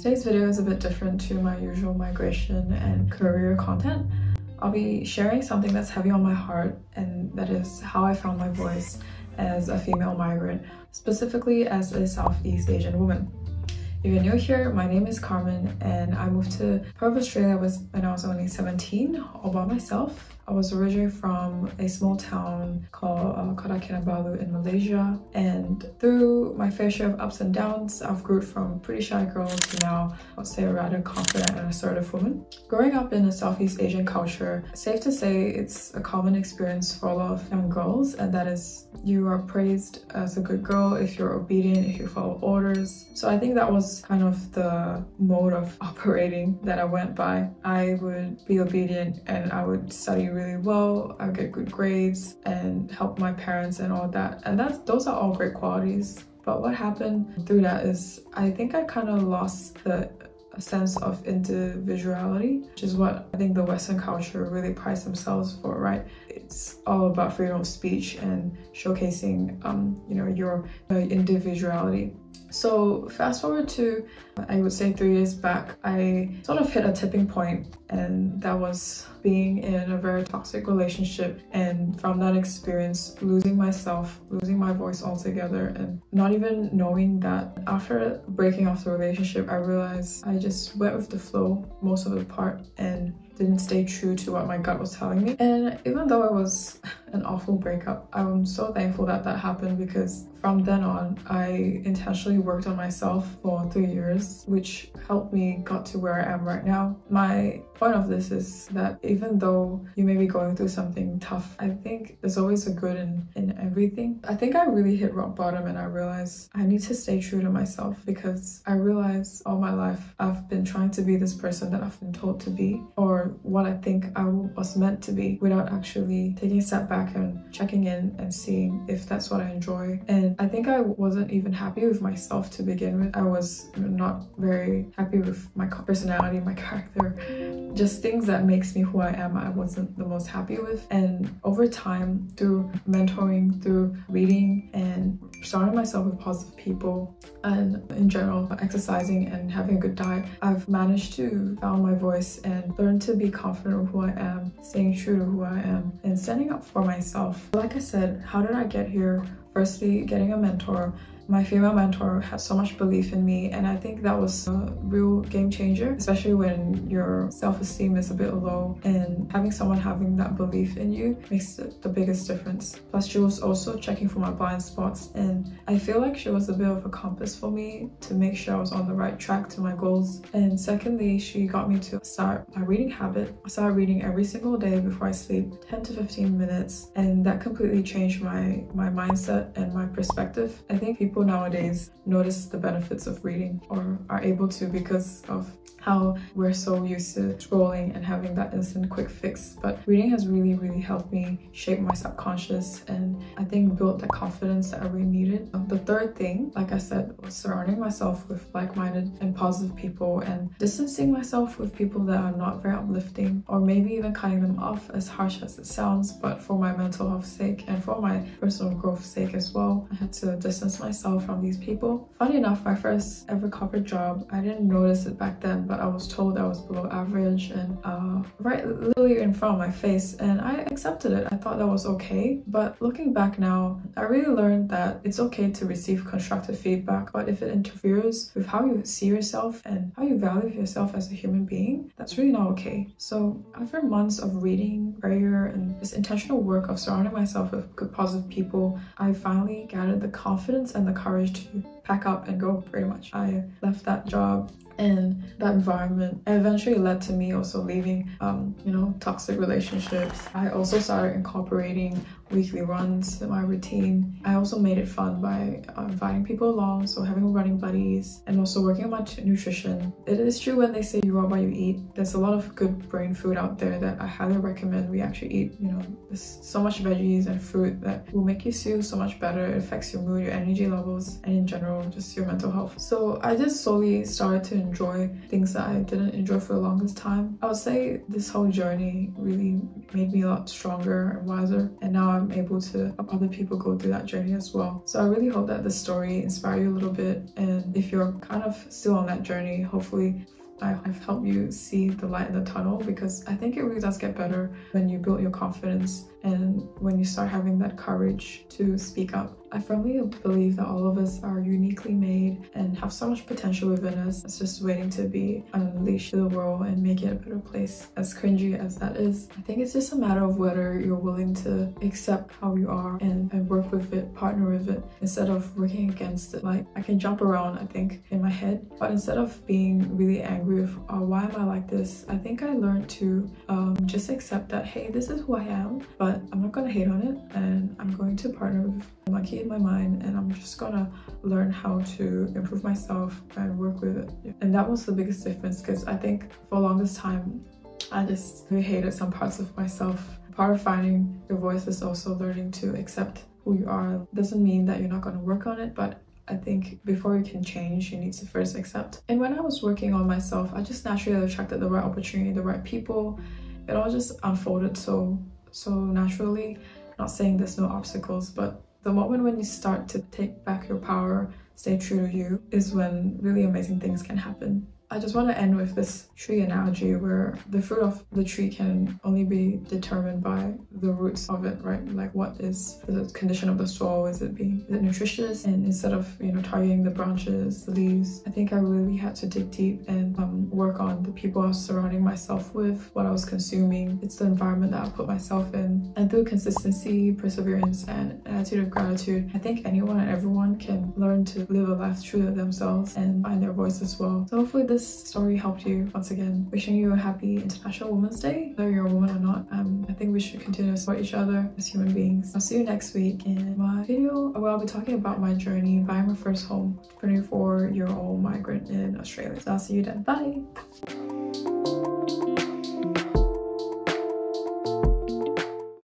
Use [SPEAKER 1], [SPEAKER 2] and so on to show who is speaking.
[SPEAKER 1] Today's video is a bit different to my usual migration and career content. I'll be sharing something that's heavy on my heart, and that is how I found my voice as a female migrant, specifically as a Southeast Asian woman. If you're new here, my name is Carmen and I moved to Perth, Australia when I was only 17, all by myself. I was originally from a small town called Kota Kinabalu in Malaysia, and through my fair share of ups and downs, I've grown from a pretty shy girl to now, I would say, a rather confident and assertive woman. Growing up in a Southeast Asian culture, safe to say it's a common experience for a lot of young girls, and that is you are praised as a good girl if you're obedient, if you follow orders. So I think that was kind of the mode of operating that I went by. I would be obedient and I would study really well, I would get good grades and help my parents and all that, and those are all great qualities. But what happened through that is I think I kind of lost the sense of individuality, which is what I think the Western culture really prides themselves for, right? It's all about freedom of speech and showcasing your individuality. So fast forward to, I would say 3 years back, I sort of hit a tipping point, and that was being in a very toxic relationship, and from that experience losing myself, losing my voice altogether, and not even knowing that after breaking off the relationship, I realized I just went with the flow most of the part and didn't stay true to what my gut was telling me. And even though it was an awful breakup, I'm so thankful that that happened, because from then on I intentionally worked on myself for 3 years, which helped me got to where I am right now. My point of this is that even though you may be going through something tough, I think there's always a good in everything. I think I really hit rock bottom and I realized I need to stay true to myself, because I realized all my life I've been trying to be this person that I've been told to be, or what I think I was meant to be, without actually taking a step back and checking in and seeing if that's what I enjoy. And I think I wasn't even happy with myself to begin with. I was not very happy with my personality, my character, just things that makes me who I am. I wasn't the most happy with. And over time, through mentoring, through reading and surrounding myself with positive people, and in general exercising and having a good diet, I've managed to found my voice and learn to be confident with who I am, staying true to who I am, and standing up for myself. Like I said, how did I get here? Firstly, getting a mentor. My female mentor had so much belief in me, and I think that was a real game changer, especially when your self-esteem is a bit low, and having someone having that belief in you makes the biggest difference. Plus, she was also checking for my blind spots, and I feel like she was a bit of a compass for me to make sure I was on the right track to my goals. And secondly, she got me to start my reading habit. I started reading every single day before I sleep, 10 to 15 minutes, and that completely changed my mindset and my perspective. I think people nowadays notice the benefits of reading, or are able to, because of how we're so used to scrolling and having that instant quick fix. But reading has really helped me shape my subconscious, and I think build the confidence that I really needed. The third thing, like I said, was surrounding myself with like-minded and positive people, and distancing myself with people that are not very uplifting, or maybe even cutting them off, as harsh as it sounds. But for my mental health sake and for my personal growth sake as well, I had to distance myself from these people. Funny enough, my first ever corporate job, I didn't notice it back then, but I was told I was below average, and right literally in front of my face, and I accepted it. I thought that was okay. But looking back now, I really learned that it's okay to receive constructive feedback, but if it interferes with how you see yourself and how you value yourself as a human being, that's really not okay. So after months of reading, prayer, and this intentional work of surrounding myself with good positive people, I finally gathered the confidence and the courage to pack up and go, pretty much. I left that job and that environment eventually led to me also leaving toxic relationships. I also started incorporating weekly runs in my routine. I also made it fun by inviting people along, so having running buddies, and also working on my nutrition. It is true when they say you are what you eat. There's a lot of good brain food out there that I highly recommend we actually eat. There's so much veggies and fruit that will make you feel so much better. It affects your mood, your energy levels, and in general general, just your mental health. So I just slowly started to enjoy things that I didn't enjoy for the longest time. I would say this whole journey really made me a lot stronger and wiser, and now I'm able to help other people go through that journey as well. So I really hope that this story inspires you a little bit, and if you're kind of still on that journey, hopefully I've helped you see the light in the tunnel, because I think it really does get better when you build your confidence and when you start having that courage to speak up. I firmly believe that all of us are uniquely made and have so much potential within us. It's just waiting to be unleashed to the world and make it a better place. As cringy as that is, I think it's just a matter of whether you're willing to accept how you are and work with it, partner with it, instead of working against it. Like, I can jump around, I think, in my head, but instead of being really angry with, oh, why am I like this? I think I learned to just accept that, hey, this is who I am, but I'm not gonna hate on it, and I'm going to partner with the monkey in my mind, and I'm just gonna learn how to improve myself and work with it. And that was the biggest difference, because I think for the longest time I just really hated some parts of myself. Part of finding your voice is also learning to accept who you are. Doesn't mean that you're not going to work on it, but I think before you can change, you need to first accept. And when I was working on myself, I just naturally attracted the right opportunity, the right people. It all just unfolded so naturally. Not saying there's no obstacles, but the moment when you start to take back your power, stay true to you, is when really amazing things can happen. I just want to end with this tree analogy, where the fruit of the tree can only be determined by the roots of it, right? Like, what is the condition of the soil? Is it nutritious? And instead of, targeting the branches, the leaves, I think I really had to dig deep and work on the people I was surrounding myself with, what I was consuming. It's the environment that I put myself in. And through consistency, perseverance, and an attitude of gratitude, I think anyone and everyone can learn to live a life true to themselves and find their voice as well. So hopefully this story helped you. Once again, wishing you a happy International Women's Day, whether you're a woman or not. I think we should continue to support each other as human beings. I'll see you next week in my video where I'll be talking about my journey buying my first home, 24-year-old migrant in Australia. So I'll see you then. Bye!